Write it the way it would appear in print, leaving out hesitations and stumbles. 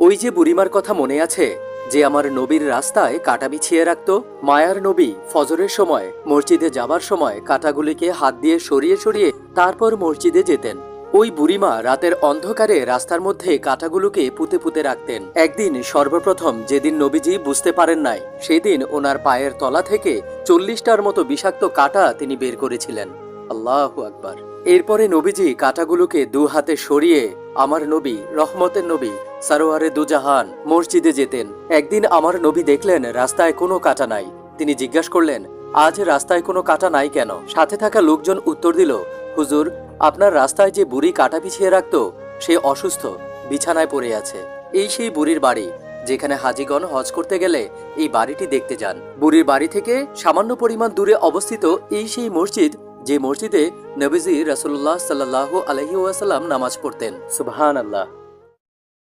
ওই যে বুড়িমার কথা মনে আছে, যে আমার নবীর রাস্তায় কাঁটা বিছিয়ে রাখত? মায়ার নবী ফজরের সময় মসজিদে যাবার সময় কাঁটাগুলিকে হাত দিয়ে সরিয়ে সরিয়ে তারপর মসজিদে যেতেন। ওই বুড়িমা রাতের অন্ধকারে রাস্তার মধ্যে কাঁটাগুলোকে পুঁতে পুঁতে রাখতেন। একদিন সর্বপ্রথম যেদিন নবীজি বুঝতে পারেন নাই, সেদিন ওনার পায়ের তলা থেকে 40টার মতো বিষাক্ত কাঁটা তিনি বের করেছিলেন। আল্লাহু আকবার। এরপরে নবীজি কাঁটাগুলোকে দু হাতে সরিয়ে আমার নবী, রহমতের নবী সারোয়ারে দুজাহান মসজিদে যেতেন। একদিন আমার নবী দেখলেন রাস্তায় কোনো কাঁটা নাই। তিনি জিজ্ঞাসা করলেন, আজ রাস্তায় কোনো কাঁটা নাই কেন? সাথে থাকা লোকজন উত্তর দিল, হুজুর, আপনার রাস্তায় যে বুড়ি কাঁটা বিছিয়ে রাখত, সে অসুস্থ, বিছানায় পড়ে আছে। এই সেই বুড়ির বাড়ি, যেখানে হাজিগণ হজ করতে গেলে এই বাড়িটি দেখতে যান। বুড়ির বাড়ি থেকে সামান্য পরিমাণ দূরে অবস্থিত এই সেই মসজিদ, যে মসজিদে নবীজি রাসূলুল্লাহ সাল্লাল্লাহু আলাইহি ওয়াসাল্লাম নামাজ পড়তেন। সুবহানাল্লাহ।